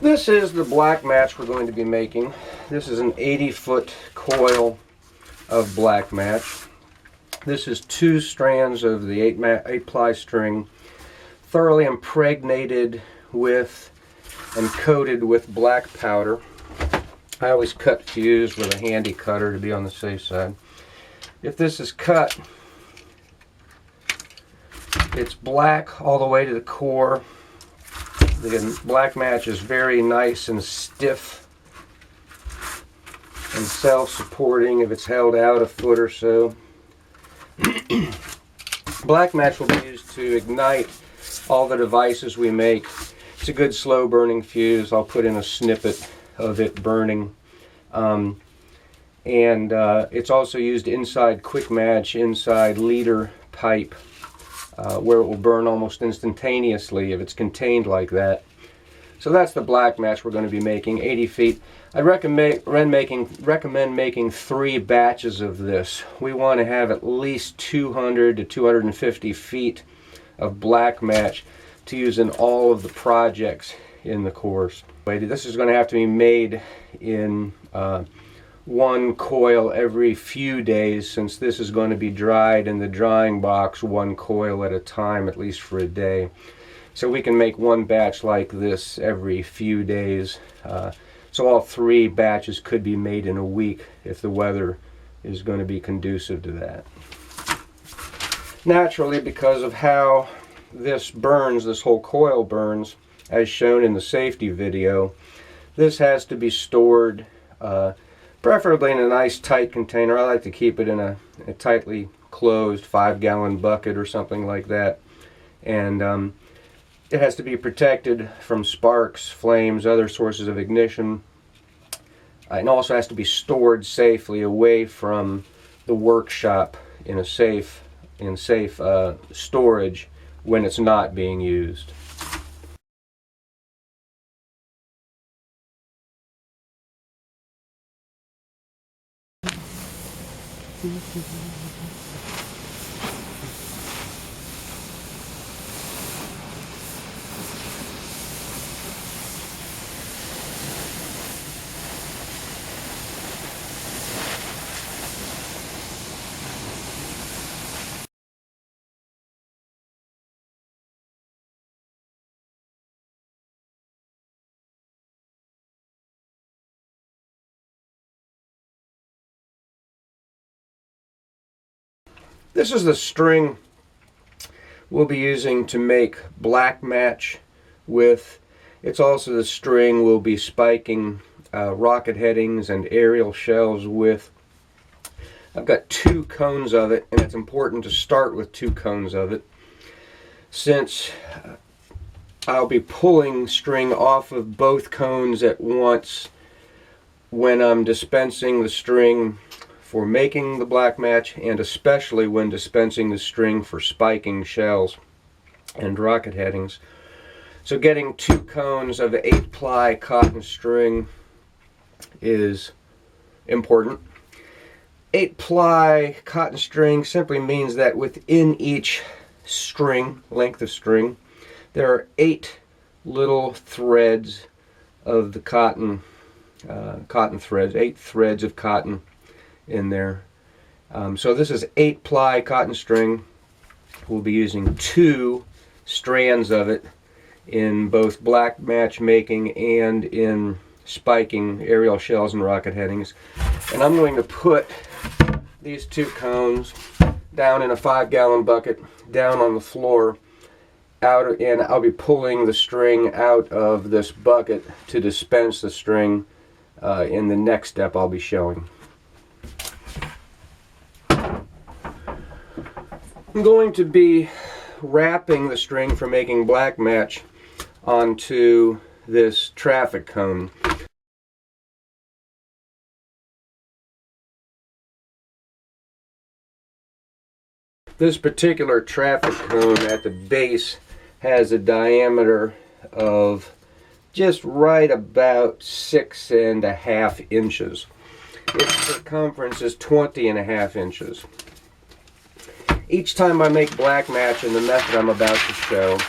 This is the Blackmatch we're going to be making. This is an 80-foot coil of Blackmatch. This is 2 strands of the 8-ply string, thoroughly impregnated with and coated with black powder. I always cut fuse with a handy cutter to be on the safe side. If this is cut, it's black all the way to the core. The Blackmatch is very nice and stiff and self-supporting if it's held out a foot or so. Blackmatch will be used to ignite all the devices we make. It's a good slow burning fuse. I'll put in a snippet of it burning. It's also used inside quick match, inside leader pipe, where it will burn almost instantaneously if it's contained like that. So that's the Blackmatch we're going to be making, 80 feet. I recommend making 3 batches of this. We want to have at least 200 to 250 feet of Blackmatch to use in all of the projects in the course. This is going to have to be made in 1 coil every few days, since this is going to be dried in the drying box 1 coil at a time, at least for a day. So we can make 1 batch like this every few days. So all 3 batches could be made in a week if the weather is going to be conducive to that. Naturally, because of how this burns, this whole coil burns, as shown in the safety video, this has to be stored preferably in a nice tight container. I like to keep it in a tightly closed 5-gallon bucket or something like that. And it has to be protected from sparks, flames, other sources of ignition. And also has to be stored safely away from the workshop in safe storage when it's not being used. This is the string we'll be using to make Blackmatch with. It's also the string we'll be spiking rocket headings and aerial shells with. I've got 2 cones of it, and it's important to start with 2 cones of it, since I'll be pulling string off of both cones at once when I'm dispensing the string for making the Blackmatch, and especially when dispensing the string for spiking shells and rocket headings. So getting 2 cones of 8-ply cotton string is important. 8-ply cotton string simply means that within each string, length of string, there are 8 little threads of the cotton threads, 8 threads of cotton in there. So this is 8-ply cotton string. We'll be using 2 strands of it in both Blackmatch making and in spiking aerial shells and rocket headings. And I'm going to put these 2 cones down in a 5-gallon bucket, down on the floor, and I'll be pulling the string out of this bucket to dispense the string in the next step I'll be showing. I'm going to be wrapping the string for making Blackmatch onto this traffic cone. This particular traffic cone at the base has a diameter of just right about 6.5 inches. Its circumference is 20.5 inches. Each time I make Blackmatch in the method I'm about to show,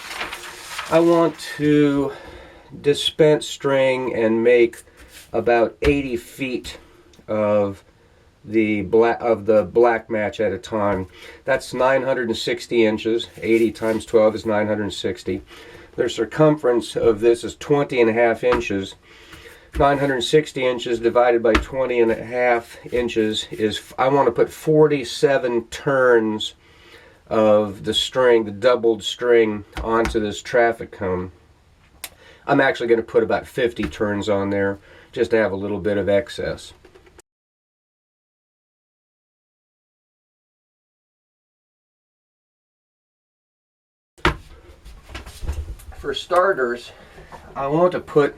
I want to dispense string and make about 80 feet of the Blackmatch at a time. That's 960 inches. 80 times 12 is 960. The circumference of this is 20.5 inches. 960 inches divided by 20.5 inches is, I want to put 47 turns of the string, the doubled string, onto this traffic cone. I'm actually going to put about 50 turns on there just to have a little bit of excess. For starters, I want to put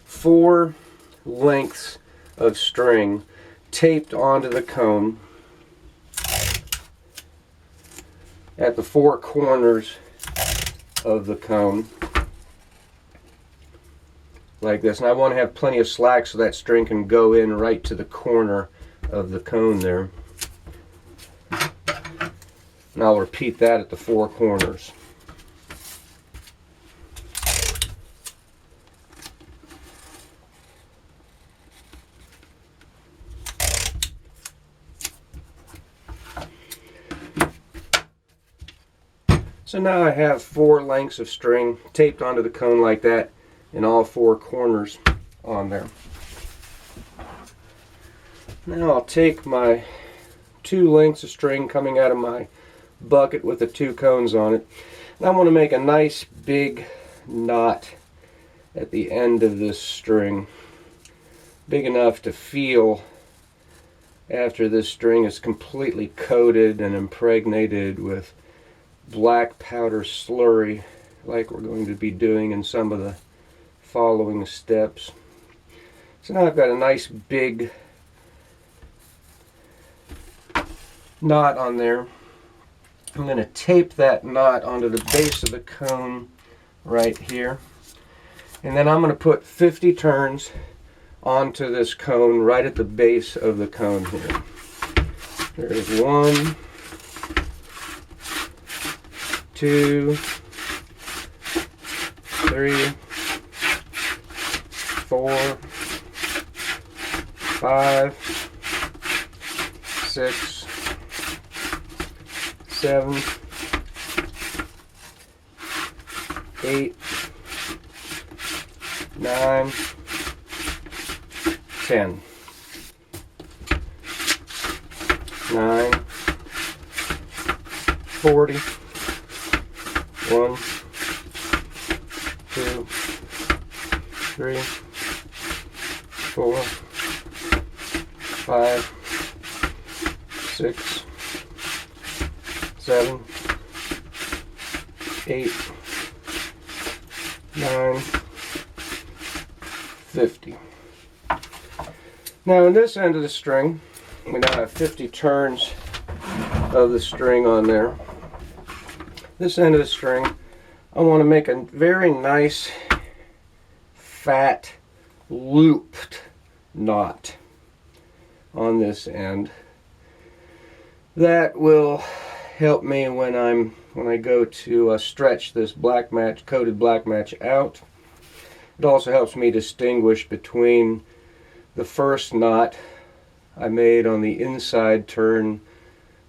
4 lengths of string taped onto the cone at the 4 corners of the cone, like this. And I want to have plenty of slack so that string can go in right to the corner of the cone there. And I'll repeat that at the 4 corners. So now I have 4 lengths of string taped onto the cone like that in all 4 corners on there. Now I'll take my 2 lengths of string coming out of my bucket with the 2 cones on it, and I want to make a nice big knot at the end of this string, big enough to feel after this string is completely coated and impregnated with black powder slurry, like we're going to be doing in some of the following steps. So now I've got a nice big knot on there. I'm going to tape that knot onto the base of the cone right here, and then I'm going to put 50 turns onto this cone right at the base of the cone here. There's 1, 2, 3, 4, 5, 6, 7, 8, 9, 10. 9, 40. 1, 2, 3, 4, 5, 6, 7, 8, 9, 50. Now in this end of the string, we now have 50 turns of the string on there. This end of the string, I want to make a very nice fat looped knot on this end. That will help me when I go to stretch this coated Blackmatch out. It also helps me distinguish between the first knot I made on the inside turn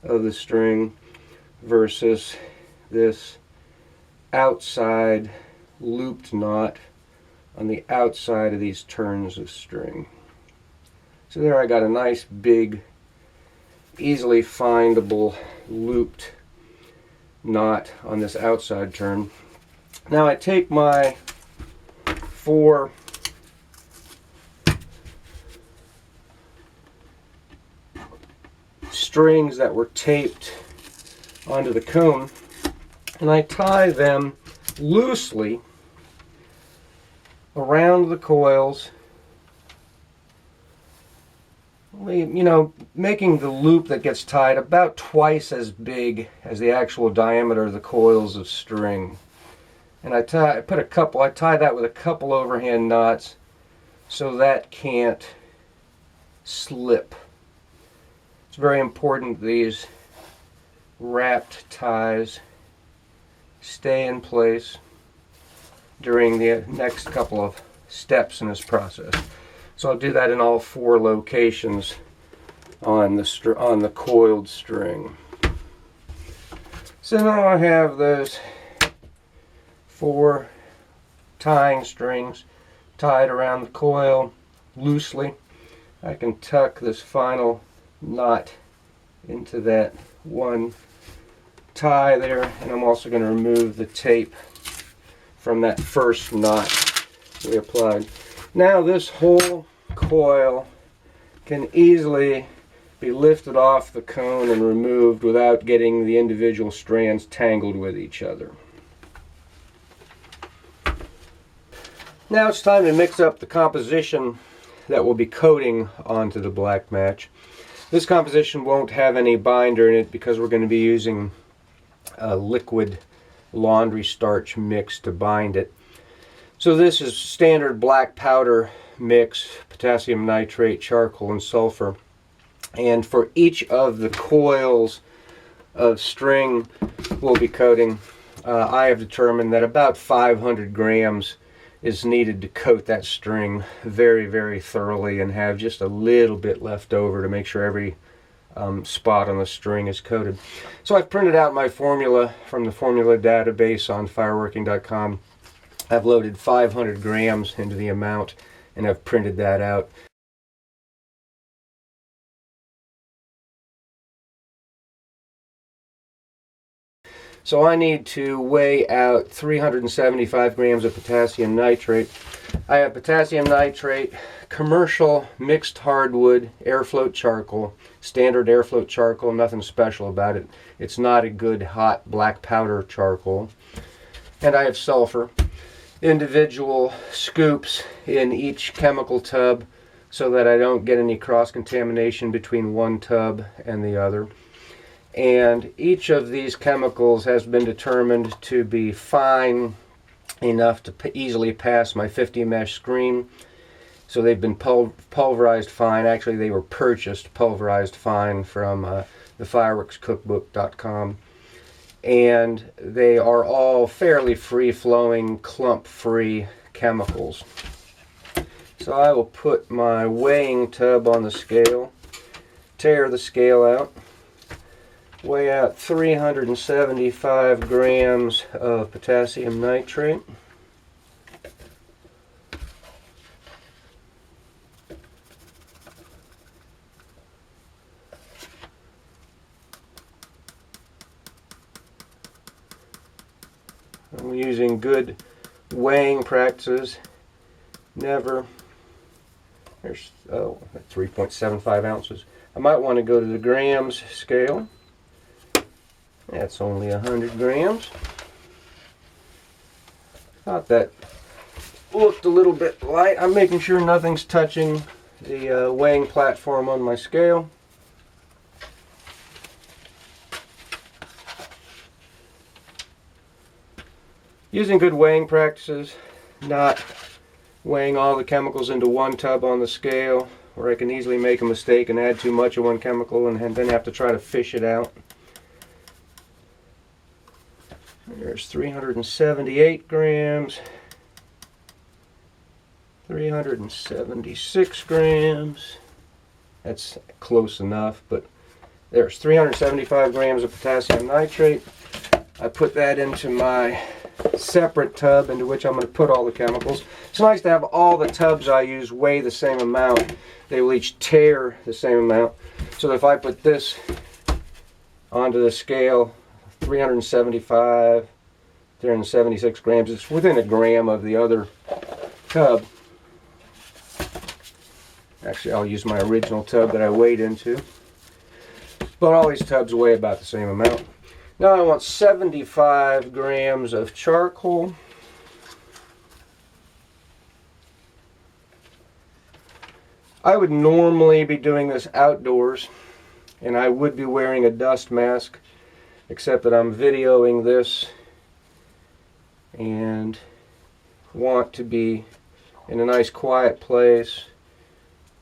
of the string versus this outside looped knot on the outside of these turns of string. So there I got a nice big, easily findable looped knot on this outside turn. Now I take my 4 strings that were taped onto the cone, and I tie them loosely around the coils, making the loop that gets tied about twice as big as the actual diameter of the coils of string. And I tie that with a couple overhand knots so that can't slip. It's very important these wrapped ties stay in place. during the next couple of steps in this process. So I'll do that in all 4 locations on the coiled string. So now I have those 4 tying strings tied around the coil loosely. I can tuck this final knot into that one tie there, and I'm also going to remove the tape from that first knot we applied. Now this whole coil can easily be lifted off the cone and removed without getting the individual strands tangled with each other. Now it's time to mix up the composition that will be coating onto the Blackmatch. This composition won't have any binder in it because we're going to be using a liquid laundry starch mix to bind it. So this is standard black powder mix, potassium nitrate, charcoal, and sulfur. And for each of the coils of string we'll be coating, I have determined that about 500 grams is needed to coat that string very, very thoroughly and have just a little bit left over to make sure every spot on the string is coated. So I've printed out my formula from the formula database on fireworking.com. I've loaded 500 grams into the amount and I've printed that out. So I need to weigh out 375 grams of potassium nitrate. I have potassium nitrate, commercial mixed hardwood airfloat charcoal, standard airfloat charcoal, nothing special about it. It's not a good hot black powder charcoal. And I have sulfur, individual scoops in each chemical tub so that I don't get any cross-contamination between one tub and the other. And each of these chemicals has been determined to be fine enough to easily pass my 50 mesh screen. So they've been pulverized fine. Actually, they were purchased pulverized fine from the fireworkscookbook.com. And they are all fairly free-flowing, clump-free chemicals. So I will put my weighing tub on the scale, tear the scale out, weigh out 375 grams of potassium nitrate. I'm using good weighing practices. Never, there's, oh, 3.75 ounces. I might want to go to the grams scale. That's only 100 grams. Thought that looked a little bit light. I'm making sure nothing's touching the weighing platform on my scale. Using good weighing practices, not weighing all the chemicals into one tub on the scale, where I can easily make a mistake and add too much of one chemical and then have to try to fish it out. There's 378 grams, 376 grams. That's close enough, but there's 375 grams of potassium nitrate. I put that into my separate tub into which I'm going to put all the chemicals. It's nice to have all the tubs I use weigh the same amount. They will each tear the same amount. So that if I put this onto the scale, 375, 376 grams, it's within a gram of the other tub. Actually, I'll use my original tub that I weighed into. But all these tubs weigh about the same amount. Now I want 75 grams of charcoal. I would normally be doing this outdoors, and I would be wearing a dust mask, except that I'm videoing this and want to be in a nice quiet place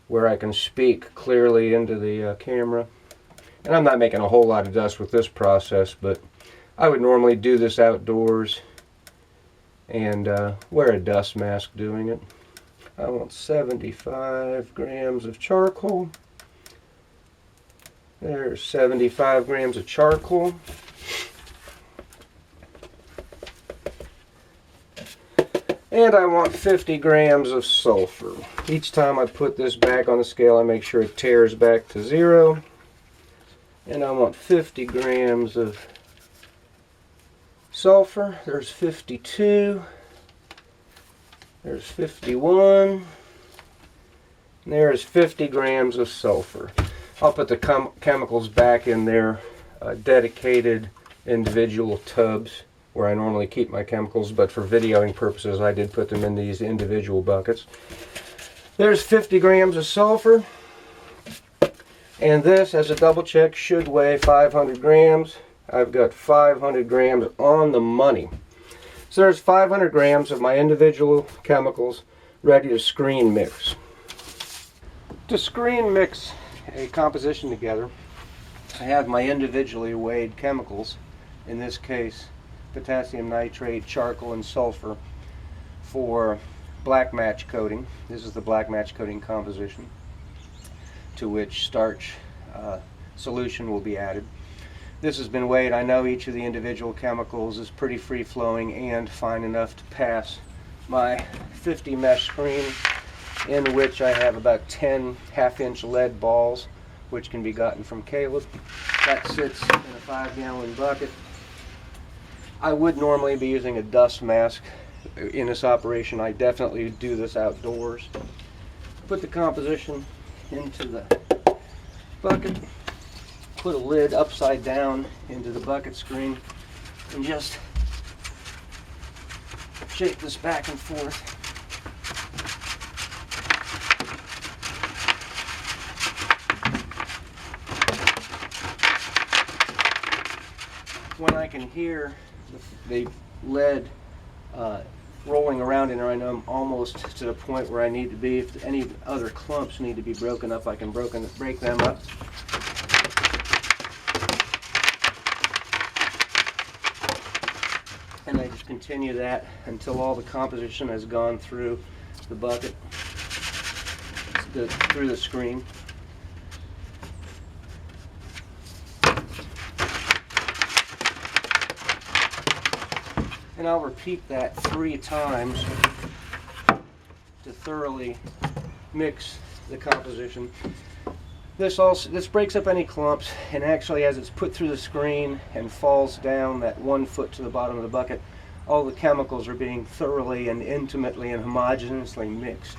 where I can speak clearly into the camera. And I'm not making a whole lot of dust with this process, but I would normally do this outdoors and wear a dust mask doing it. I want 75 grams of charcoal. There's 75 grams of charcoal. And I want 50 grams of sulfur. Each time I put this back on the scale, I make sure it tears back to 0. And I want 50 grams of sulfur. There's 52. There's 51. And there's 50 grams of sulfur. I'll put the chemicals back in their dedicated individual tubs where I normally keep my chemicals, but for videoing purposes I did put them in these individual buckets. There's 50 grams of sulfur, and this, as a double check, should weigh 500 grams. I've got 500 grams on the money. So there's 500 grams of my individual chemicals ready to screen mix. To screen mix a composition together, I have my individually weighed chemicals, in this case potassium nitrate, charcoal, and sulfur, for Blackmatch coating. This is the Blackmatch coating composition, to which starch solution will be added. This has been weighed. I know each of the individual chemicals is pretty free-flowing and fine enough to pass my 50 mesh screen, in which I have about 10 half-inch lead balls, which can be gotten from Caleb. That sits in a 5-gallon bucket. I would normally be using a dust mask in this operation. I definitely do this outdoors. Put the composition into the bucket, put a lid upside down into the bucket screen, and just shake this back and forth. When I can hear the lead rolling around in there, I know I'm almost to the point where I need to be. If any other clumps need to be broken up, I can break them up. And I just continue that until all the composition has gone through the bucket, through the screen. And I'll repeat that 3 times to thoroughly mix the composition. This breaks up any clumps, and actually, as it's put through the screen and falls down that 1 foot to the bottom of the bucket, all the chemicals are being thoroughly and intimately and homogeneously mixed.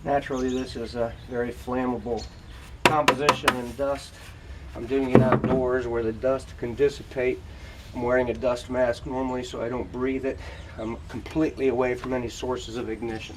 Naturally, this is a very flammable composition in dust. I'm doing it outdoors where the dust can dissipate. I'm wearing a dust mask normally so I don't breathe it. I'm completely away from any sources of ignition.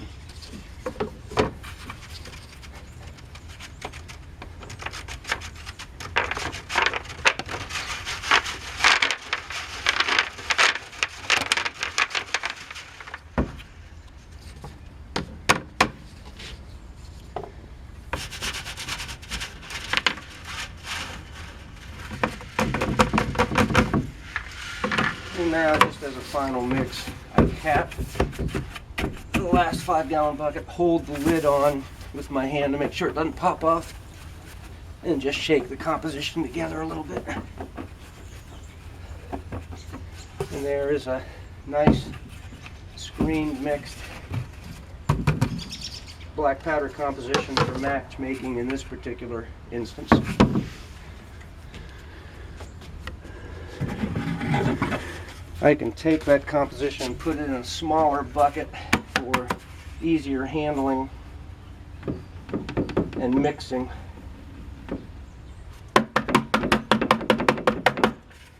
And now, just as a final mix, I cap the last 5-gallon bucket, hold the lid on with my hand to make sure it doesn't pop off, and just shake the composition together a little bit. And there is a nice screened mixed black powder composition for matchmaking in this particular instance. I can take that composition and put it in a smaller bucket for easier handling and mixing.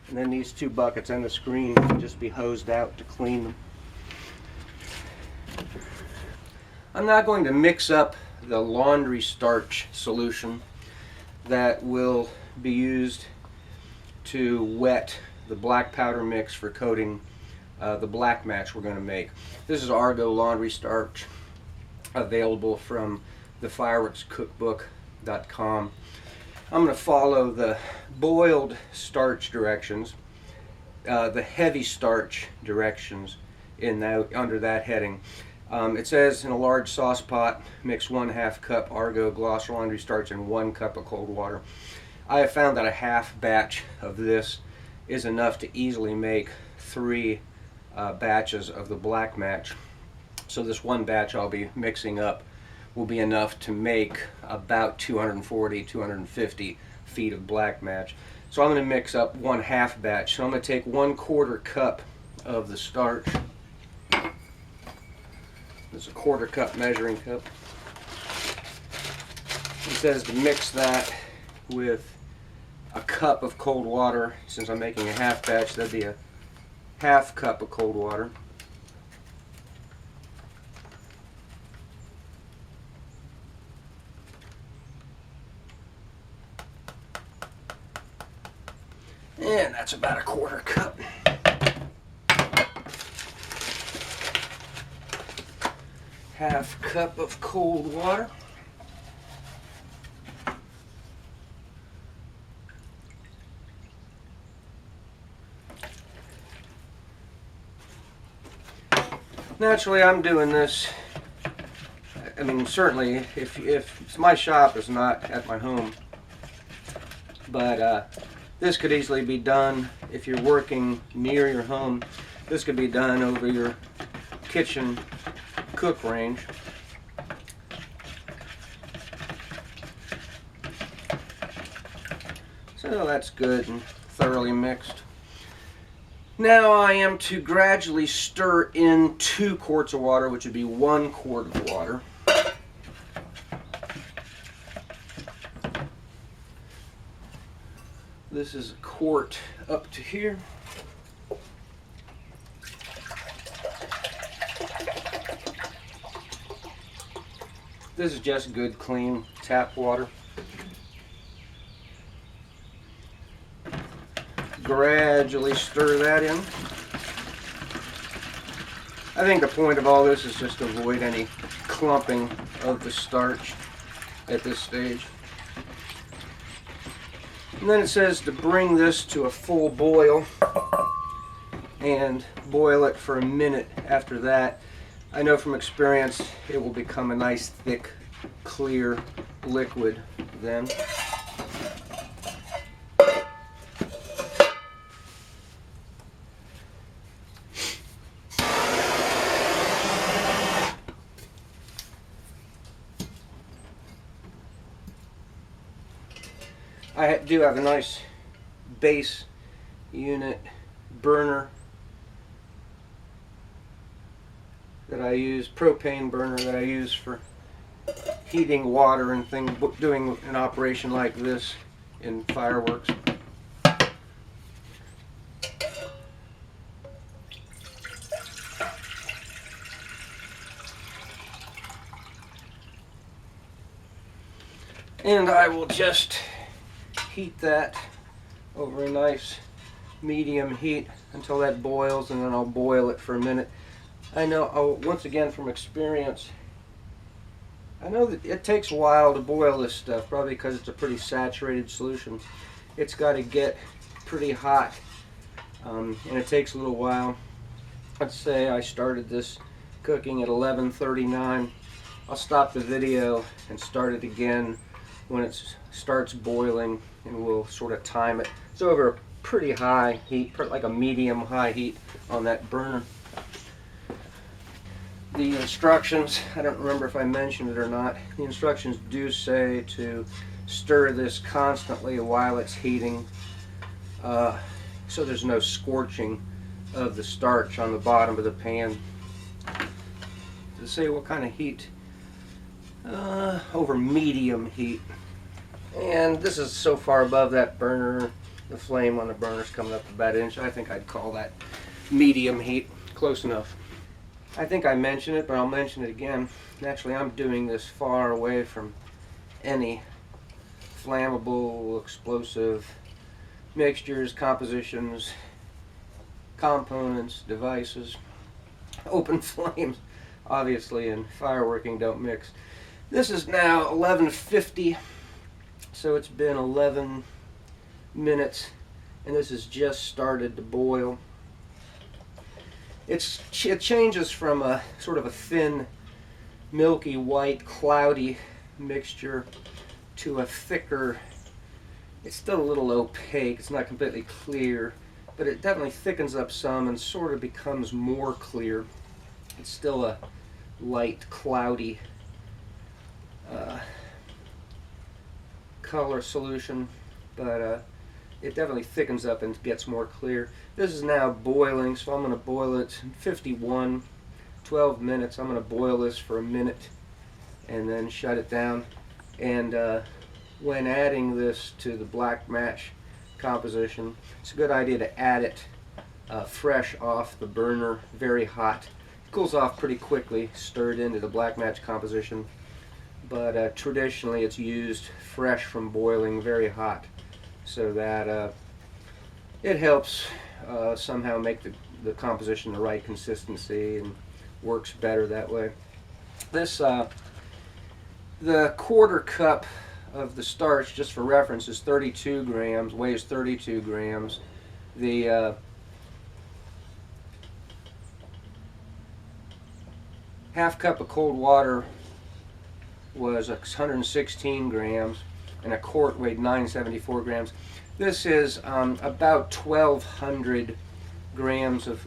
And then these 2 buckets and the screen can just be hosed out to clean them. I'm not going to mix up the laundry starch solution that will be used to wet the black powder mix for coating the Blackmatch we're going to make. This is Argo laundry starch, available from thefireworkscookbook.com. I'm going to follow the boiled starch directions, the heavy starch directions under that heading. It says in a large sauce pot, mix 1/2 cup Argo Gloss laundry starch and 1 cup of cold water. I have found that a half batch of this is enough to easily make 3 batches of the Blackmatch. So this 1 batch I'll be mixing up will be enough to make about 240-250 feet of Blackmatch. So I'm going to mix up 1/2 batch. So I'm going to take 1/4 cup of the starch. This is a 1/4 cup measuring cup. It says to mix that with a cup of cold water. Since I'm making a half batch, that'd be a 1/2 cup of cold water. And that's about a 1/4 cup. Half cup of cold water. Naturally, I'm doing this. I mean, certainly, if my shop is not at my home, but this could easily be done if you're working near your home. This could be done over your kitchen cook range. So that's good and thoroughly mixed. Now I am to gradually stir in 2 quarts of water, which would be 1 quart of water. This is a quart up to here. This is just good, clean tap water. Gradually stir that in. I think the point of all this is just to avoid any clumping of the starch at this stage. And then it says to bring this to a full boil and boil it for a minute after that. I know from experience it will become a nice thick, clear liquid then. I do have a nice base unit burner that I use, propane burner that I use for heating water and things, doing an operation like this in fireworks. And I will just heat that over a nice medium heat until that boils, and then I'll boil it for a minute. I know, once again from experience, I know that it takes a while to boil this stuff, probably because it's a pretty saturated solution. It's got to get pretty hot, and it takes a little while. Let's say I started this cooking at 11:39. I'll stop the video and start it again when it starts boiling, and we'll sort of time it. It's over a pretty high heat, like a medium high heat on that burner. The instructions, I don't remember if I mentioned it or not, the instructions do say to stir this constantly while it's heating, so there's no scorching of the starch on the bottom of the pan. Does it say what kind of heat? Over medium heat. And this is so far above that burner The flame on the burner's coming up about an inch. I think I'd call that medium heat. Close enough. I think I mentioned it, but I'll mention it again. Naturally, I'm doing this far away from any flammable, explosive mixtures, compositions, components, devices. Open flames, obviously, and fireworking don't mix. This is now 11:50, so it's been 11 minutes, and this has just started to boil. It changes from a sort of a thin, milky white, cloudy mixture to a thicker. It's still a little opaque. It's not completely clear, but it definitely thickens up some and sort of becomes more clear. It's still a light, cloudy color solution, but it definitely thickens up and gets more clear. This is now boiling, so I'm going to boil it 51, 12 minutes. I'm going to boil this for a minute and then shut it down. And when adding this to the Blackmatch composition, it's a good idea to add it fresh off the burner, very hot. It cools off pretty quickly, stirred into the Blackmatch composition, but traditionally it's used fresh from boiling, very hot, so that it helps somehow make the composition the right consistency and works better that way. This, the quarter cup of the starch, just for reference, is 32 grams, weighs 32 grams. The half cup of cold water was 116 grams, and a quart weighed 974 grams. This is about 1,200 grams of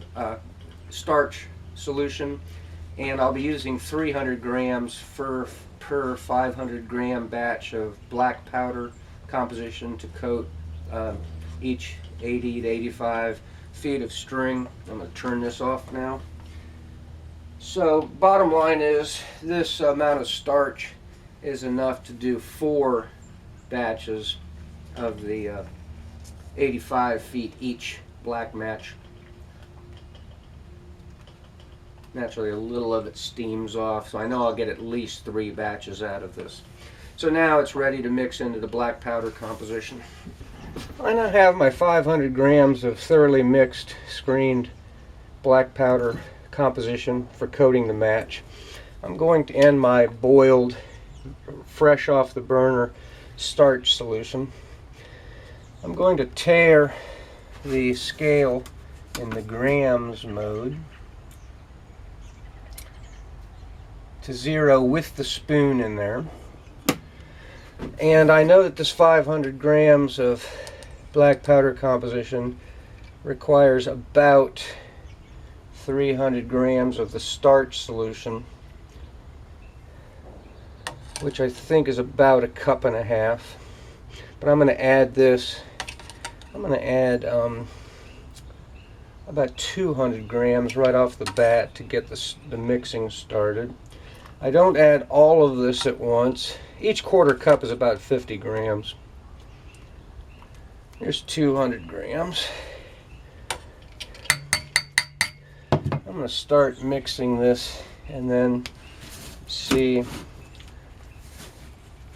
starch solution, and I'll be using 300 grams per 500 gram batch of black powder composition to coat each 80 to 85 feet of string. I'm going to turn this off now. So bottom line is, this amount of starch is enough to do 4 batches of the 85 feet each Blackmatch. Naturally, a little of it steams off, so I know I'll get at least 3 batches out of this. So now it's ready to mix into the black powder composition. I now have my 500 grams of thoroughly mixed, screened black powder composition for coating the match. I'm going to end my boiled, fresh off the burner starch solution. I'm going to tare the scale in the grams mode to 0 with the spoon in there. And I know that this 500 grams of black powder composition requires about 300 grams of the starch solution, which I think is about 1.5 cups. But I'm going to add this. I'm going to add about 200 grams right off the bat to get the mixing started. I don't add all of this at once. Each quarter cup is about 50 grams. Here's 200 grams. I'm going to start mixing this and then see.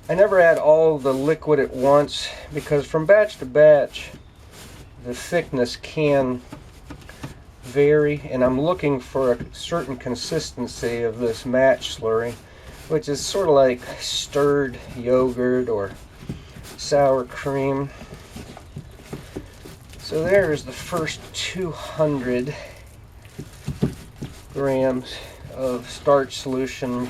I never add all the liquid at once because from batch to batch the thickness can vary, and I'm looking for a certain consistency of this match slurry, which is sort of like stirred yogurt or sour cream. So there's the first 200 grams of starch solution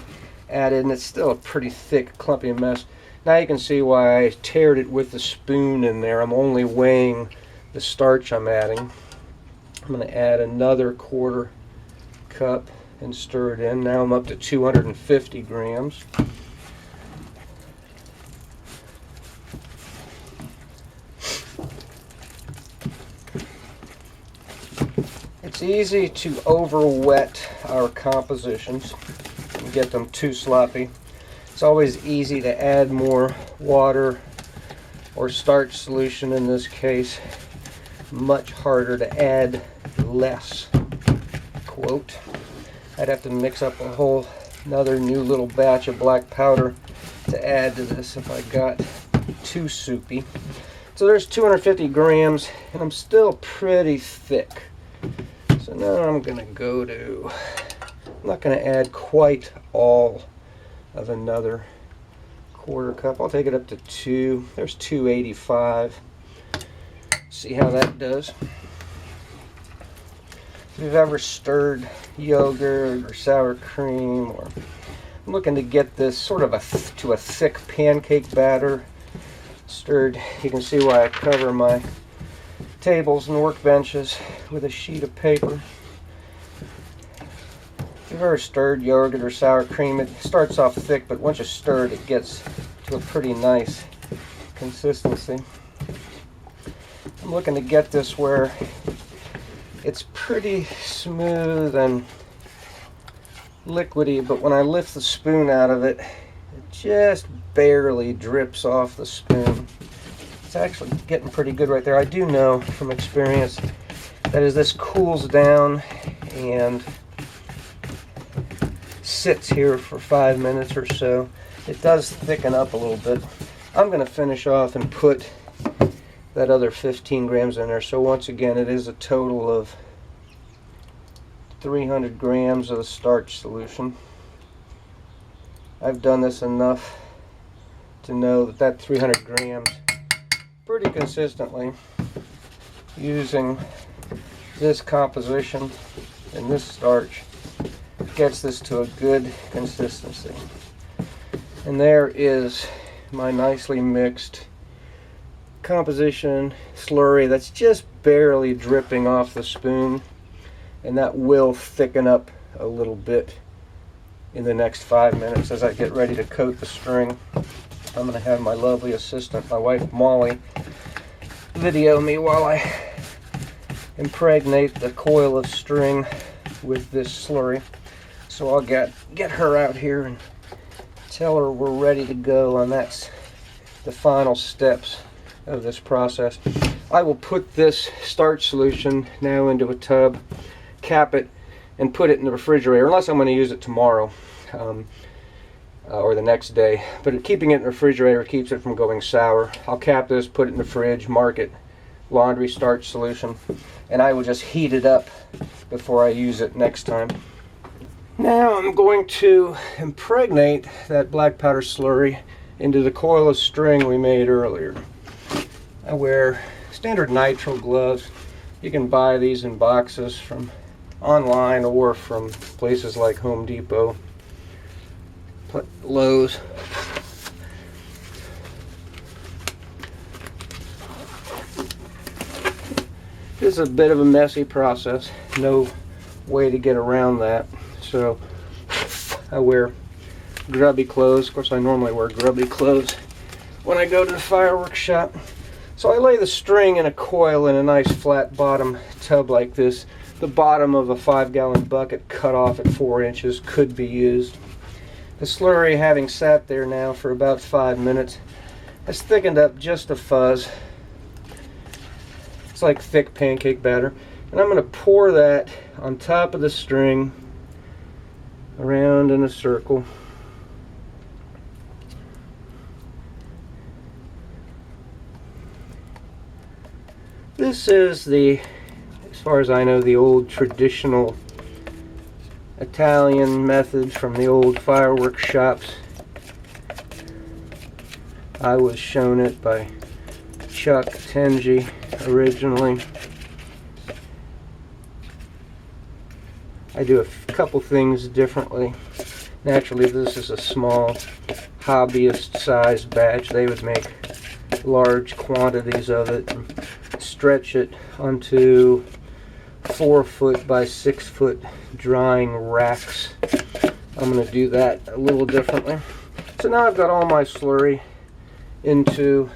added, and it's still a pretty thick, clumpy mess. Now you can see why I tared it with the spoon in there. I'm only weighing the starch I'm adding. I'm going to add another quarter cup and stir it in. Now I'm up to 250 grams. It's easy to over-wet our compositions and get them too sloppy. It's always easy to add more water or starch solution in this case. Much harder to add less, quote. I'd have to mix up another new little batch of black powder to add to this if I got too soupy. So there's 250 grams, and I'm still pretty thick. So now I'm going to go to, I'm not going to add quite all of another quarter cup. I'll take it up to 2. There's 285. See how that does. If you've ever stirred yogurt or sour cream, or I'm looking to get this sort of to a thick pancake batter stirred, you can see why I cover my tables and workbenches with a sheet of paper. If you've ever stirred yogurt or sour cream, it starts off thick, but once you stir it, it gets to a pretty nice consistency. I'm looking to get this where it's pretty smooth and liquidy, but when I lift the spoon out of it, it just barely drips off the spoon. It's actually getting pretty good right there. I do know from experience that as this cools down and sits here for 5 minutes or so, it does thicken up a little bit. I'm going to finish off and put that other 15 grams in there. So once again, it is a total of 300 grams of the starch solution. I've done this enough to know that 300 grams pretty consistently using this composition and this starch gets this to a good consistency. And there is my nicely mixed composition slurry that's just barely dripping off the spoon, and that will thicken up a little bit in the next 5 minutes as I get ready to coat the string. I'm going to have my lovely assistant, my wife Molly, video me while I impregnate the coil of string with this slurry. So I'll get her out here and tell her we're ready to go, and that's the final steps of this process. I will put this starch solution now into a tub, cap it, and put it in the refrigerator, unless I'm going to use it tomorrow or the next day. But keeping it in the refrigerator keeps it from going sour. I'll cap this, put it in the fridge, mark it laundry starch solution, and I will just heat it up before I use it next time. Now I'm going to impregnate that black powder slurry into the coil of string we made earlier. I wear standard nitrile gloves. You can buy these in boxes from online or from places like Home Depot, Lowe's. This is a bit of a messy process. No way to get around that. So I wear grubby clothes. Of course, I normally wear grubby clothes when I go to the fireworks shop. So I lay the string in a coil in a nice flat bottom tub like this. The bottom of a 5-gallon bucket cut off at 4 inches could be used. The slurry, having sat there now for about 5 minutes, has thickened up just a fuzz. It's like thick pancake batter. And I'm going to pour that on top of the string around in a circle. This is the, as far as I know, the old traditional Italian method from the old fireworks shops. I was shown it by Chuck Tenji originally. I do a couple things differently. Naturally, this is a small hobbyist sized batch. They would make large quantities of it and stretch it onto 4-foot by 6-foot drying racks. I'm going to do that a little differently. So now I've got all my slurry into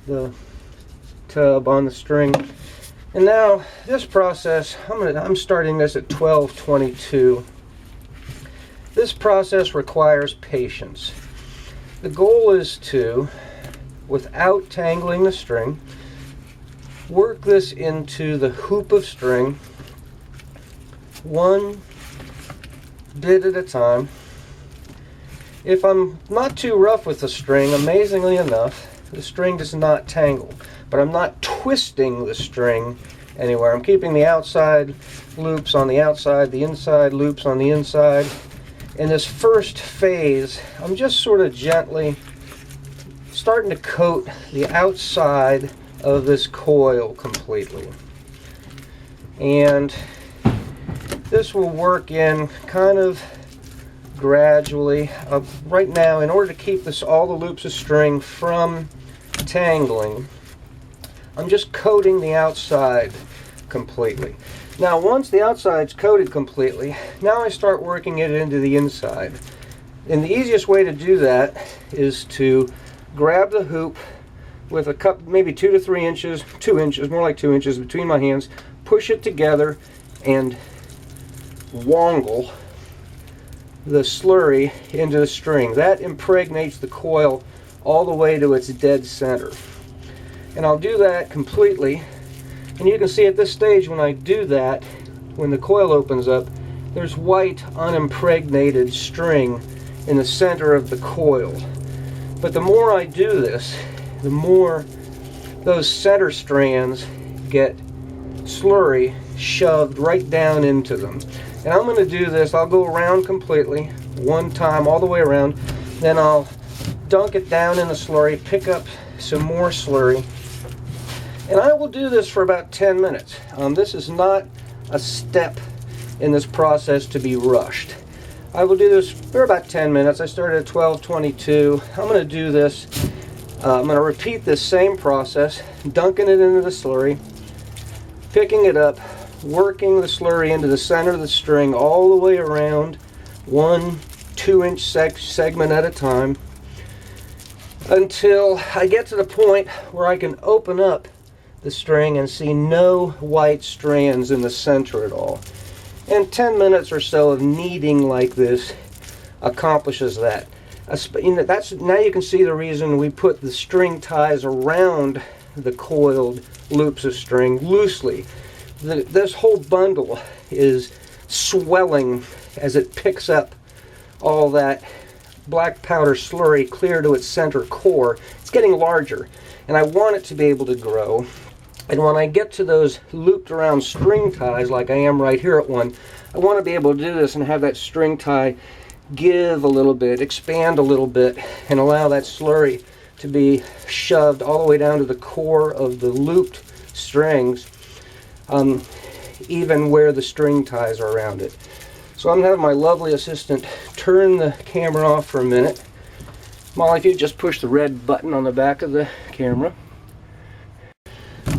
the tub on the string. And now this process, I'm starting this at 1222. This process requires patience. The goal is to without tangling the string. Work this into the hoop of string, one bit at a time. If I'm not too rough with the string, amazingly enough, the string does not tangle. But I'm not twisting the string anywhere. I'm keeping the outside loops on the outside, the inside loops on the inside. In this first phase, I'm just sort of gently starting to coat the outside of this coil completely. And this will work in kind of gradually. Right now, in order to keep all the loops of string from tangling, I'm just coating the outside completely. Now once the outside's coated completely, now I start working it into the inside. And the easiest way to do that is to grab the hoop with a cup, maybe 2 to 3 inches, 2 inches, more like 2 inches between my hands, push it together and wangle the slurry into the string. That impregnates the coil all the way to its dead center. And I'll do that completely. And you can see at this stage when I do that, when the coil opens up, there's white unimpregnated string in the center of the coil. But the more I do this, the more those center strands get slurry shoved right down into them. And I'm going to do this, I'll go around completely, one time all the way around, then I'll dunk it down in the slurry, pick up some more slurry, and I will do this for about 10 minutes. This is not a step in this process to be rushed. I will do this for about 10 minutes. I started at 12:22. I'm going to do this. I'm going to repeat this same process, dunking it into the slurry, picking it up, working the slurry into the center of the string all the way around, 1 2-inch segment at a time, until I get to the point where I can open up the string and see no white strands in the center at all. And 10 minutes or so of kneading like this accomplishes that. Now you can see the reason we put the string ties around the coiled loops of string loosely. This whole bundle is swelling as it picks up all that black powder slurry clear to its center core. It's getting larger, and I want it to be able to grow. And when I get to those looped around string ties, like I am right here at one, I want to be able to do this and have that string tie give a little bit, expand a little bit, and allow that slurry to be shoved all the way down to the core of the looped strings, even where the string ties are around it. So I'm going to have my lovely assistant turn the camera off for a minute. Molly, if you just push the red button on the back of the camera.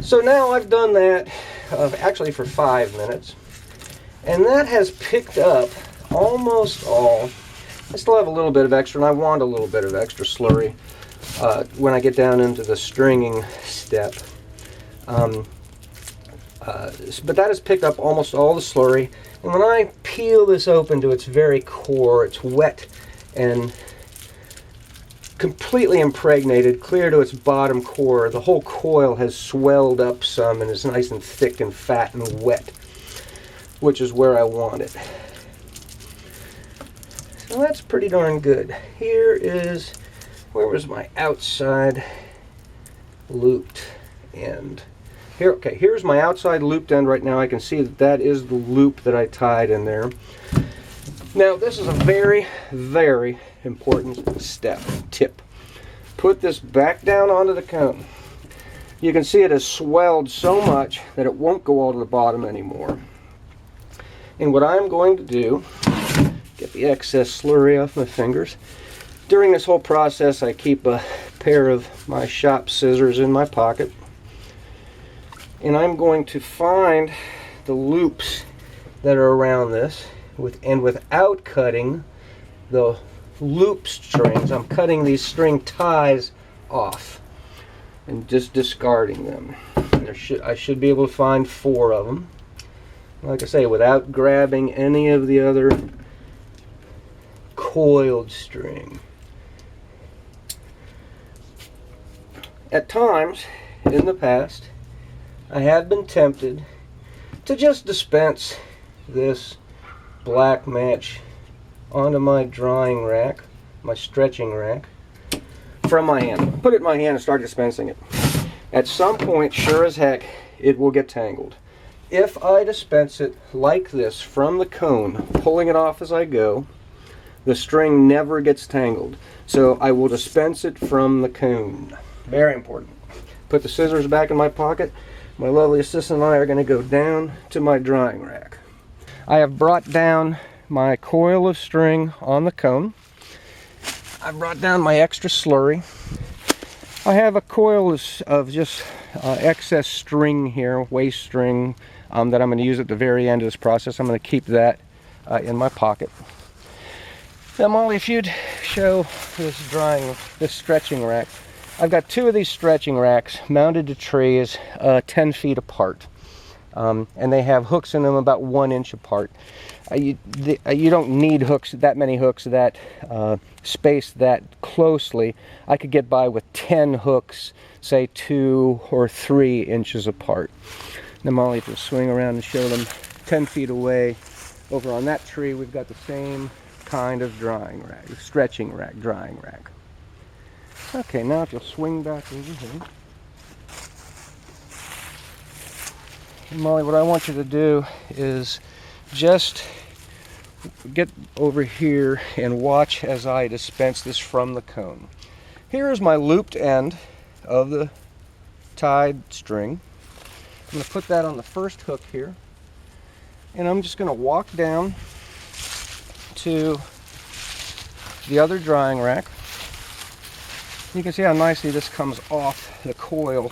So now I've done that actually for 5 minutes, and that has picked up almost all. I still have a little bit of extra, and I want a little bit of extra slurry when I get down into the stringing step. But that has picked up almost all the slurry, and when I peel this open to its very core, it's wet and completely impregnated, clear to its bottom core. The whole coil has swelled up some and is nice and thick and fat and wet, which is where I want it. So that's pretty darn good. Here is, where was my outside looped end? Here, okay, here's my outside looped end right now. I can see that that is the loop that I tied in there. Now this is a very, very important tip. Put this back down onto the cone. You can see it has swelled so much that it won't go all to the bottom anymore. And what I'm going to do, get the excess slurry off my fingers. During this whole process, I keep a pair of my shop scissors in my pocket. And I'm going to find the loops that are around this, and without cutting the loop strings, I'm cutting these string ties off and just discarding them. I should be able to find 4 of them. Like I say, without grabbing any of the other coiled string. at times in the past, I have been tempted to just dispense this Blackmatch onto my drying rack, my stretching rack, from my hand. Put it in my hand and start dispensing it. At some point, sure as heck, it will get tangled. If I dispense it like this from the cone, pulling it off as I go, the string never gets tangled. So I will dispense it from the cone. Very important. Put the scissors back in my pocket. My lovely assistant and I are going to go down to my drying rack. I have brought down my coil of string on the cone. I brought down my extra slurry. I have a coil of just excess string here, waste string, that I'm going to use at the very end of this process. I'm going to keep that in my pocket. Now, Molly, if you'd show this stretching rack. I've got two of these stretching racks mounted to trees 10 feet apart. And they have hooks in them about 1 inch apart. You don't need hooks, that many hooks that spaced that closely. I could get by with 10 hooks, say 2 or 3 inches apart. Now, Molly, if you'll swing around and show them 10 feet away, over on that tree, we've got the same kind of drying rack, stretching rack, drying rack. Okay, now if you'll swing back over here. Molly, what I want you to do is just get over here and watch as I dispense this from the cone. Here is my looped end of the tied string. I'm going to put that on the first hook here, and I'm just going to walk down to the other drying rack. You can see how nicely this comes off the coil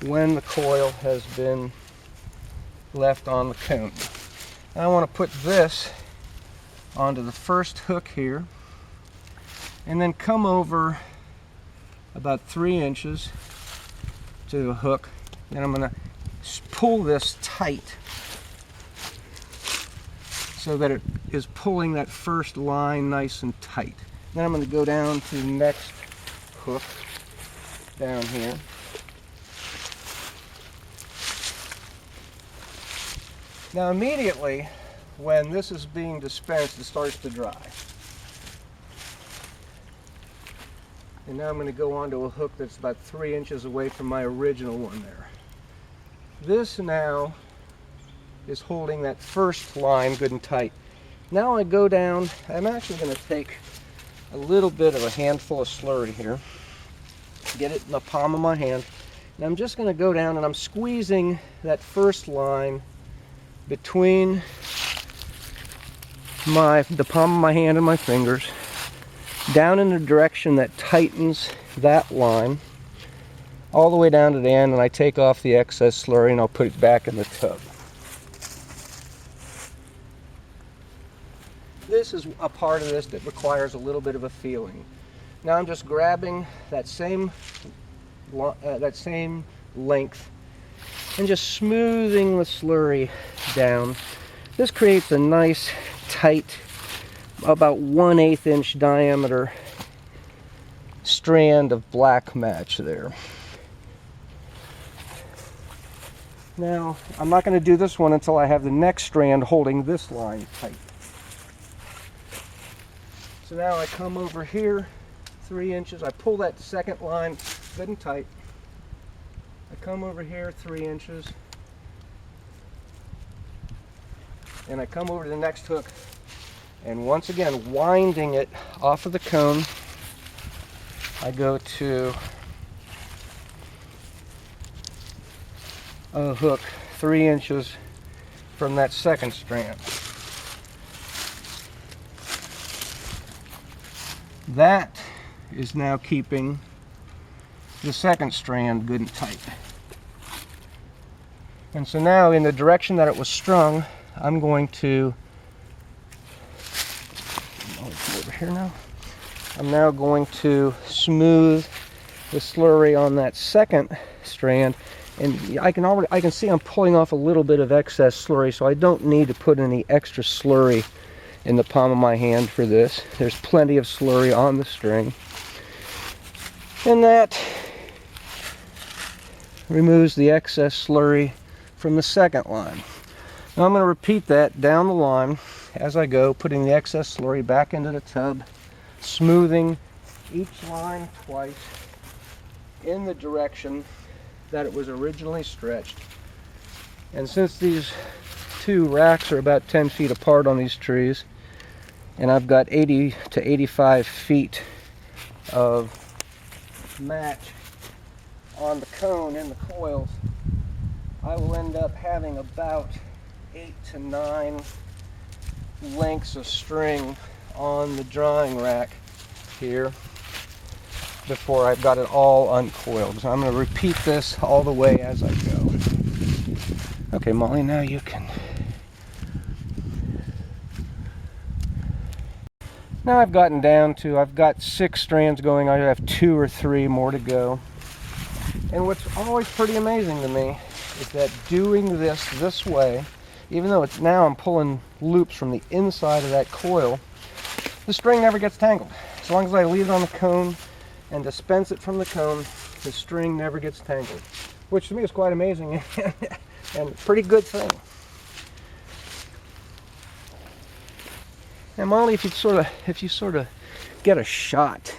when the coil has been left on the cone. And I want to put this onto the first hook here and then come over about 3 inches to the hook. Then I'm going to pull this tight so that it is pulling that first line nice and tight. Then I'm going to go down to the next hook down here. Now immediately when this is being dispensed, it starts to dry. And now I'm going to go onto a hook that's about 3 inches away from my original one there. This now is holding that first line good and tight. Now I go down, I'm actually going to take a little bit of a handful of slurry here, get it in the palm of my hand, and I'm just going to go down and I'm squeezing that first line between the palm of my hand and my fingers down in the direction that tightens that line all the way down to the end, and I take off the excess slurry and I'll put it back in the tub. This is a part of this that requires a little bit of a feeling. Now I'm just grabbing that same length and just smoothing the slurry down. This creates a nice tight, about 1/8 inch diameter strand of Blackmatch there. Now I'm not going to do this one until I have the next strand holding this line tight. So now I come over here 3 inches, I pull that second line good and tight. I come over here 3 inches, and I come over to the next hook, and once again winding it off of the cone, I go to a hook 3 inches from that second strand. That is now keeping the second strand good and tight. And so now in the direction that it was strung, I'm going to, over here now, I'm now going to smooth the slurry on that second strand, and I can see I'm pulling off a little bit of excess slurry, so I don't need to put any extra slurry in the palm of my hand for this. There's plenty of slurry on the string. And that removes the excess slurry from the second line. Now I'm going to repeat that down the line as I go, putting the excess slurry back into the tub, smoothing each line twice in the direction that it was originally stretched. And since these two racks are about 10 feet apart on these trees, and I've got 80 to 85 feet of match on the cone in the coils, I will end up having about 8 to 9 lengths of string on the drying rack here before I've got it all uncoiled. So I'm going to repeat this all the way as I go. Okay, Molly, now you can. Now I've gotten down to, I've got 6 strands going. I have 2 or 3 more to go. And what's always pretty amazing to me is that doing this way, even though it's now I'm pulling loops from the inside of that coil, the string never gets tangled. As long as I leave it on the cone and dispense it from the cone, the string never gets tangled, which to me is quite amazing and a pretty good thing. Now, Molly, if you sort of get a shot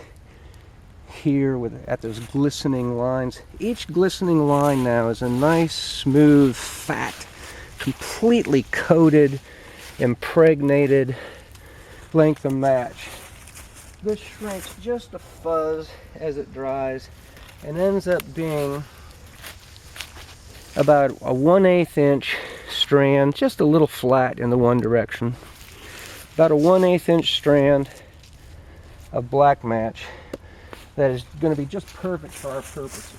here at those glistening lines, each glistening line now is a nice, smooth, fat, completely coated, impregnated length of match. This shrinks just a fuzz as it dries and ends up being about a 1/8 inch strand, just a little flat in the one direction. About a 1/8 inch strand of Blackmatch that is going to be just perfect for our purposes.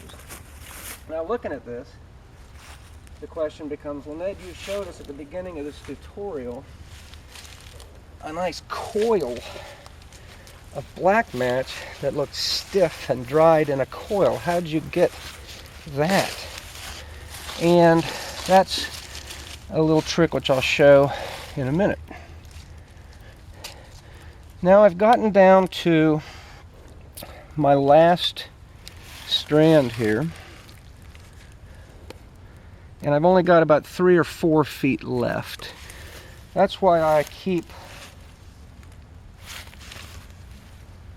Now, looking at this, the question becomes, well, Ned, you showed us at the beginning of this tutorial a nice coil of Blackmatch that looked stiff and dried in a coil. How did you get that? And that's a little trick which I'll show in a minute. Now I've gotten down to my last strand here, and I've only got about 3 or 4 feet left. That's why I keep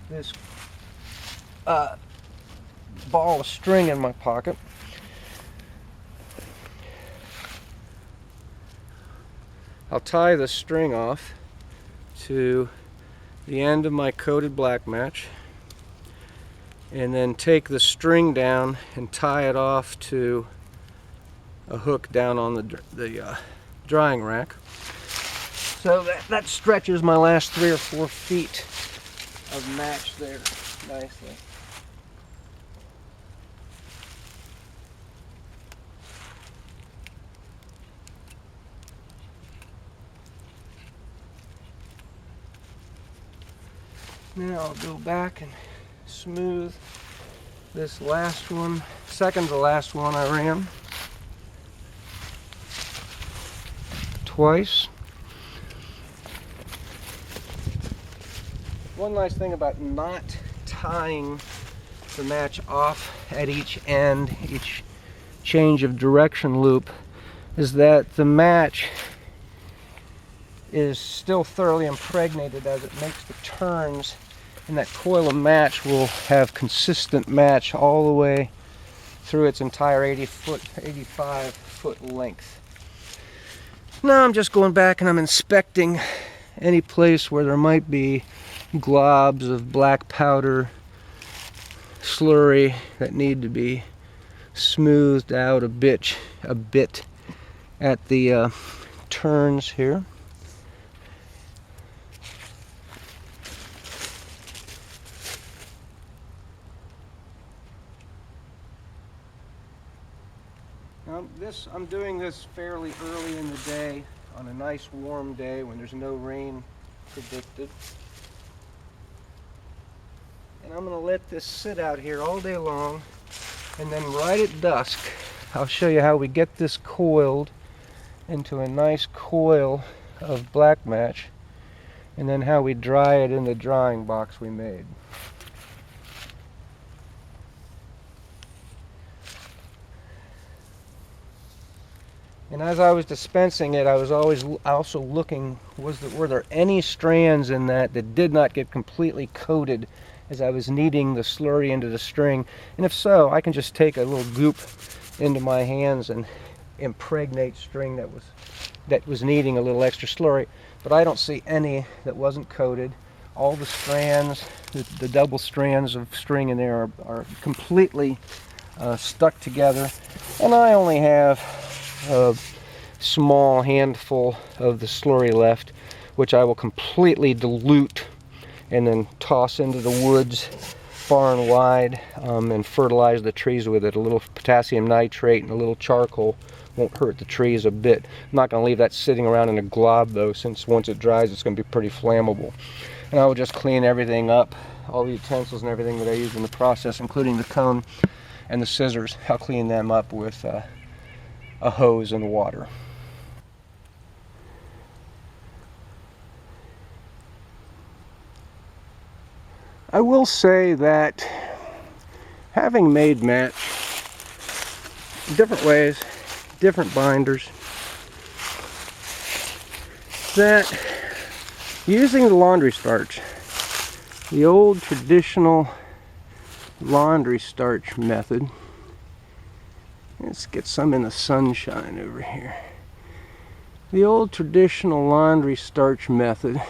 this ball of string in my pocket. I'll tie the string off to the end of my coated Blackmatch, and then take the string down and tie it off to a hook down on the drying rack. So that stretches my last 3 or 4 feet of match there nicely. Now I'll go back and smooth this last one, second to last one I ran twice. One nice thing about not tying the match off at each end, each change of direction loop, is that the match is still thoroughly impregnated as it makes the turns, and that coil of match will have consistent match all the way through its entire 85 foot length. Now I'm just going back and I'm inspecting any place where there might be globs of black powder slurry that need to be smoothed out a bit at the turns here. I'm doing this fairly early in the day on a nice warm day when there's no rain predicted. And I'm going to let this sit out here all day long, and then right at dusk I'll show you how we get this coiled into a nice coil of Blackmatch, and then how we dry it in the drying box we made. And as I was dispensing it, I was always also looking, were there any strands in that did not get completely coated as I was kneading the slurry into the string. And if so, I can just take a little goop into my hands and impregnate string that was needing a little extra slurry. But I don't see any that wasn't coated. All the strands, the double strands of string in there are completely stuck together. And I only have a small handful of the slurry left, which I will completely dilute and then toss into the woods far and wide, and fertilize the trees with it. A little potassium nitrate and a little charcoal won't hurt the trees a bit. I'm not going to leave that sitting around in a glob though, since once it dries it's going to be pretty flammable. And I will just clean everything up, all the utensils and everything that I used in the process, including the cone and the scissors. I'll clean them up with a hose and water. I will say that having made match different ways, different binders, that using the laundry starch, the old traditional laundry starch method, let's get some in the sunshine over here. The old traditional laundry starch method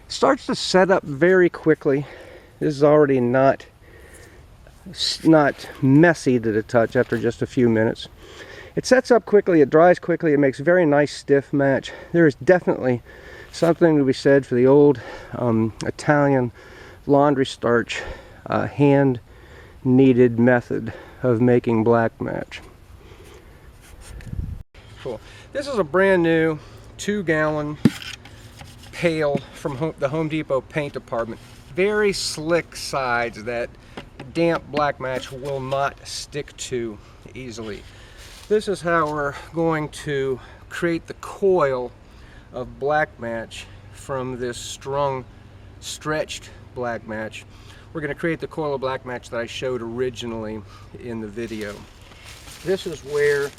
starts to set up very quickly. This is already not messy to the touch after just a few minutes. It sets up quickly, it dries quickly, it makes very nice stiff match. There is definitely something to be said for the old Italian laundry starch hand kneaded method of making black match. Cool. This is a brand new 2-gallon pail from the Home Depot paint department. Very slick sides that damp black match will not stick to easily. This is how we're going to create the coil of black match from this strung, stretched black match. We're going to create the coil of black match that I showed originally in the video. This is where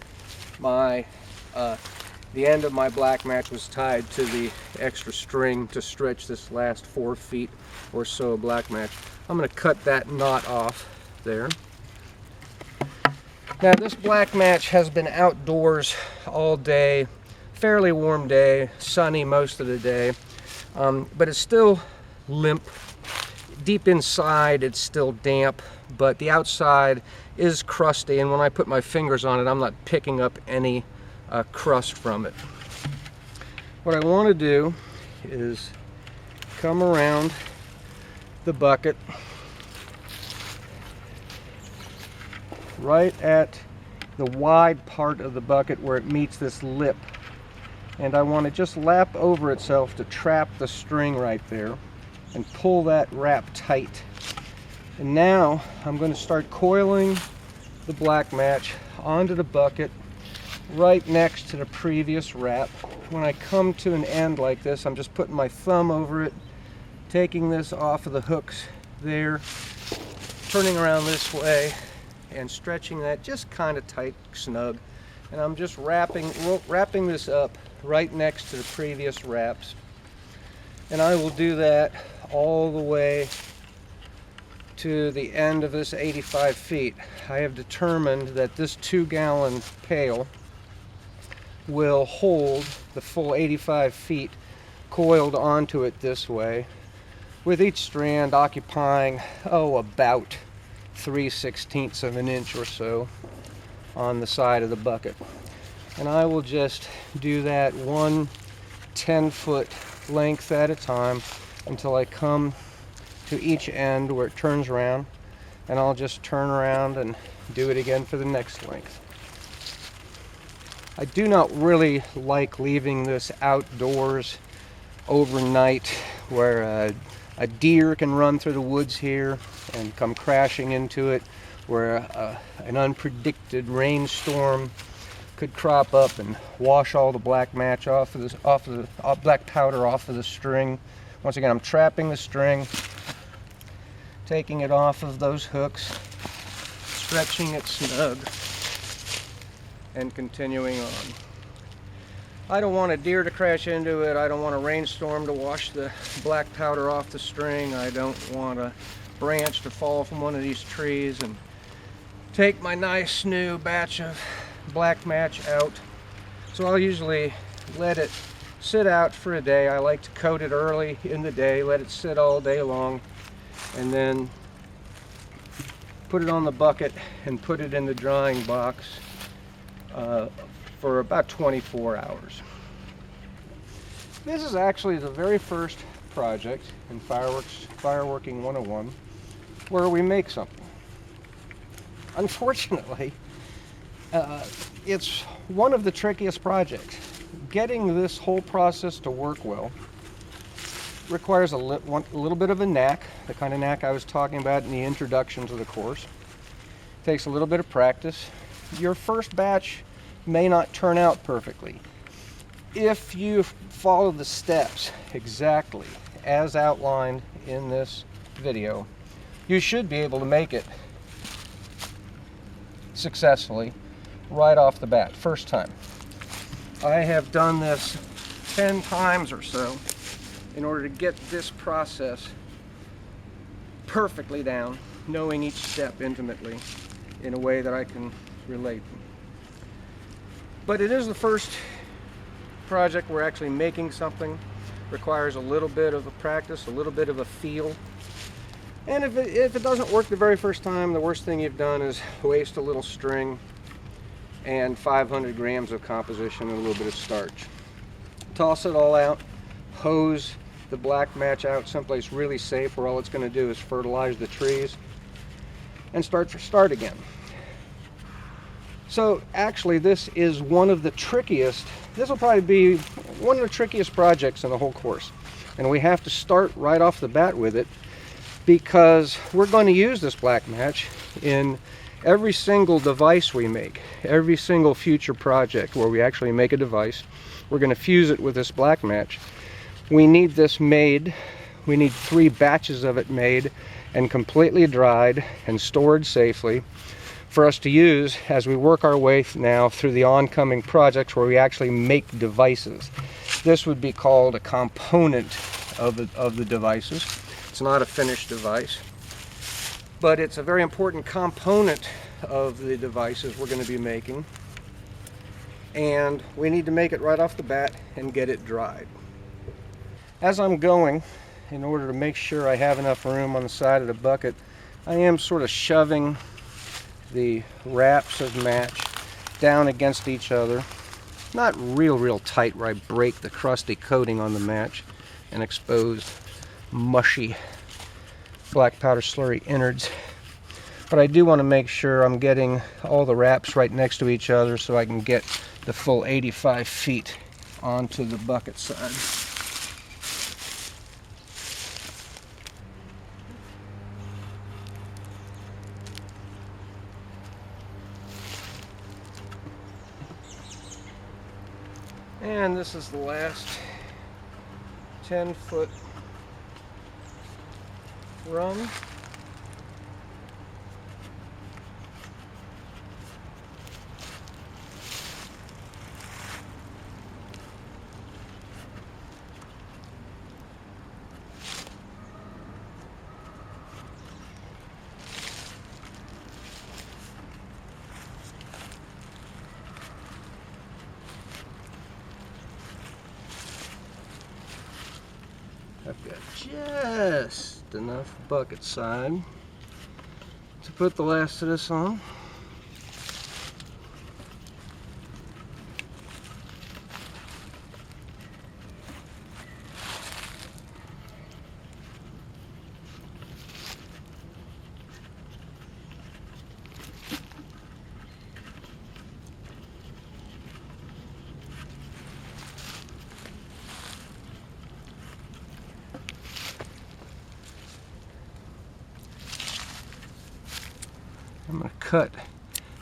the end of my black match was tied to the extra string to stretch this last 4 feet or so of black match. I'm going to cut that knot off there. Now this black match has been outdoors all day, fairly warm day, sunny most of the day, but it's still limp. Deep inside it's still damp, but the outside is crusty, and when I put my fingers on it I'm not picking up any crust from it. What I want to do is come around the bucket right at the wide part of the bucket where it meets this lip, and I want to just lap over itself to trap the string right there and pull that wrap tight. And now I'm going to start coiling the black match onto the bucket right next to the previous wrap. When I come to an end like this, I'm just putting my thumb over it, taking this off of the hooks there, turning around this way and stretching that just kind of tight, snug. And I'm just wrapping this up right next to the previous wraps. And I will do that all the way to the end of this 85 feet. I have determined that this 2-gallon pail will hold the full 85 feet coiled onto it this way, with each strand occupying, about 3/16 of an inch or so on the side of the bucket. And I will just do that one 10-foot length at a time until I come to each end where it turns around, and I'll just turn around and do it again for the next length. I do not really like leaving this outdoors overnight where a deer can run through the woods here and come crashing into it, where an unpredicted rainstorm could crop up and wash all the black match off of the black powder off of the string. Once again, I'm trapping the string, taking it off of those hooks, stretching it snug, and continuing on. I don't want a deer to crash into it. I don't want a rainstorm to wash the black powder off the string. I don't want a branch to fall from one of these trees and take my nice new batch of Blackmatch out. So I'll usually let it sit out for a day. I like to coat it early in the day, let it sit all day long, and then put it on the bucket and put it in the drying box for about 24 hours. This is actually the very first project in Fireworking 101 where we make something. Unfortunately, it's one of the trickiest projects. Getting this whole process to work well requires a little bit of a knack, the kind of knack I was talking about in the introduction to the course. Takes a little bit of practice. Your first batch may not turn out perfectly. If you follow the steps exactly as outlined in this video, you should be able to make it successfully right off the bat, first time. I have done this 10 times or so in order to get this process perfectly down, knowing each step intimately in a way that I can relate. But it is the first project we're actually making something. Requires a little bit of a practice, a little bit of a feel. And if it doesn't work the very first time, the worst thing you've done is waste a little string and 500 grams of composition and a little bit of starch. Toss it all out, hose the Blackmatch out someplace really safe where all it's going to do is fertilize the trees, and start again. So actually this is one of the trickiest, this will probably be one of the trickiest projects in the whole course. And we have to start right off the bat with it because we're going to use this Blackmatch in every single device we make, every single future project where we actually make a device. We're going to fuse it with this Blackmatch. We need this made, we need 3 batches of it made and completely dried and stored safely for us to use as we work our way now through the oncoming projects where we actually make devices. This would be called a component of the devices. It's not a finished device, but it's a very important component of the devices we're going to be making, and we need to make it right off the bat and get it dried. As I'm going, in order to make sure I have enough room on the side of the bucket, I am sort of shoving the wraps of match down against each other. Not real tight where I break the crusty coating on the match and expose mushy black powder slurry innards. But I do want to make sure I'm getting all the wraps right next to each other so I can get the full 85 feet onto the bucket side. And this is the last 10-foot run. I've got just enough bucket side to put the last of this on. I'm going to cut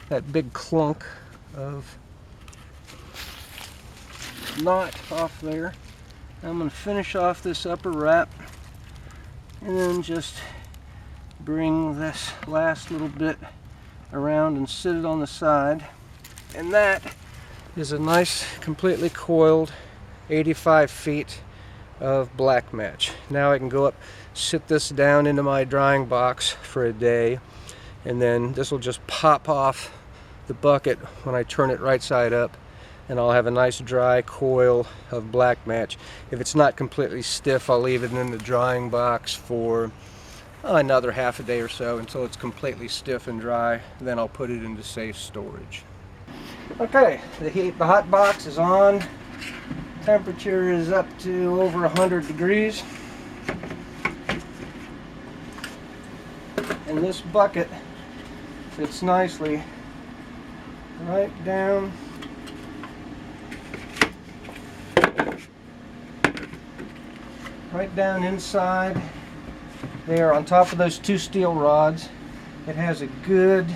that big clunk of knot off there. I'm going to finish off this upper wrap and then just bring this last little bit around and sit it on the side. And that is a nice, completely coiled 85 feet of Blackmatch. Now I can go up, sit this down into my drying box for a day, and then this will just pop off the bucket when I turn it right side up, and I'll have a nice dry coil of Blackmatch. If it's not completely stiff, I'll leave it in the drying box for another half a day or so until it's completely stiff and dry. Then I'll put it into safe storage. Okay, the hot box is on. Temperature is up to over 100 degrees. And this bucket fits nicely right down inside there on top of those two steel rods. It has a good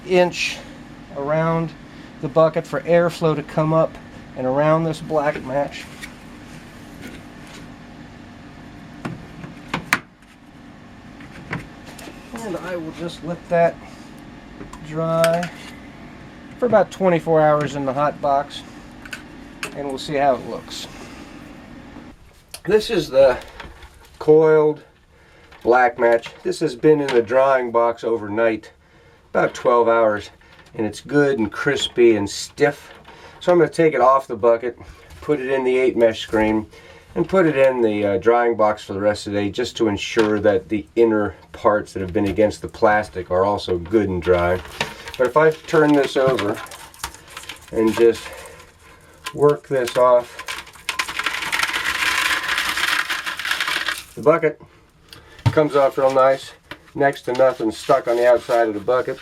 inch around the bucket for airflow to come up and around this Blackmatch. And I will just let that dry for about 24 hours in the hot box, and we'll see how it looks. This is the coiled Blackmatch. This has been in the drying box overnight, about 12 hours, and it's good and crispy and stiff. So I'm going to take it off the bucket, put it in the 8-mesh screen, and put it in the drying box for the rest of the day, just to ensure that the inner parts that have been against the plastic are also good and dry. But if I turn this over and just work this off the bucket, comes off real nice, next to nothing stuck on the outside of the bucket.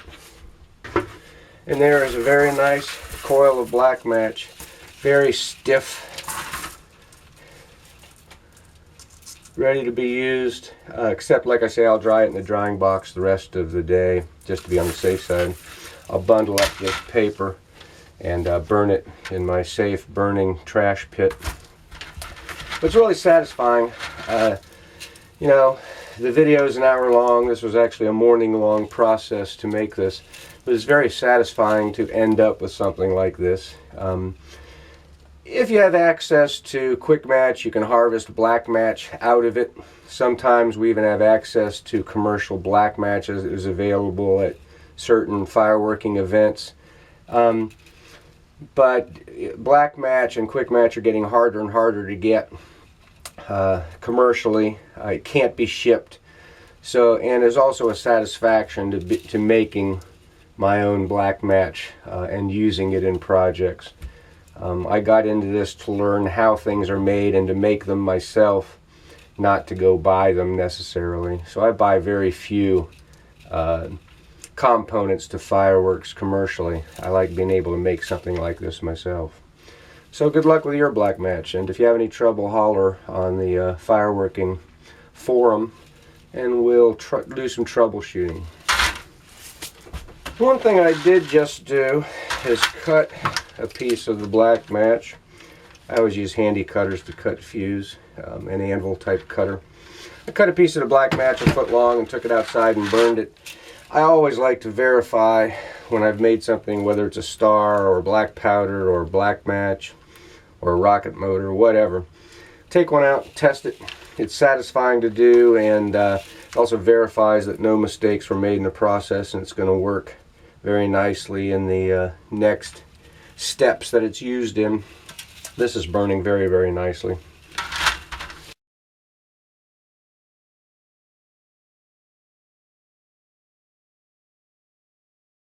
And there is a very nice coil of Blackmatch, very stiff, ready to be used, except, like I say, I'll dry it in the drying box the rest of the day just to be on the safe side. I'll bundle up this paper and burn it in my safe burning trash pit. But it's really satisfying. You know, the video is an hour long. This was actually a morning long process to make this. But it's very satisfying to end up with something like this. If you have access to quick match, you can harvest Blackmatch out of it. Sometimes we even have access to commercial Blackmatches that is available at certain fireworking events. But Blackmatch and quick match are getting harder and harder to get commercially. It can't be shipped. So, and there's also a satisfaction to making my own Blackmatch and using it in projects. I got into this to learn how things are made and to make them myself, not to go buy them necessarily. So I buy very few components to fireworks commercially. I like being able to make something like this myself. So good luck with your Blackmatch, and if you have any trouble, holler on the fireworking forum and we'll do some troubleshooting. One thing I did just do is cut a piece of the Blackmatch. I always use handy cutters to cut fuse, an anvil type cutter. I cut a piece of the Blackmatch a foot long and took it outside and burned it. I always like to verify when I've made something, whether it's a star or black powder or Blackmatch or a rocket motor or whatever. Take one out, test it. It's satisfying to do, and it also verifies that no mistakes were made in the process, and it's going to work very nicely in the next steps that it's used in. This is burning very, very nicely.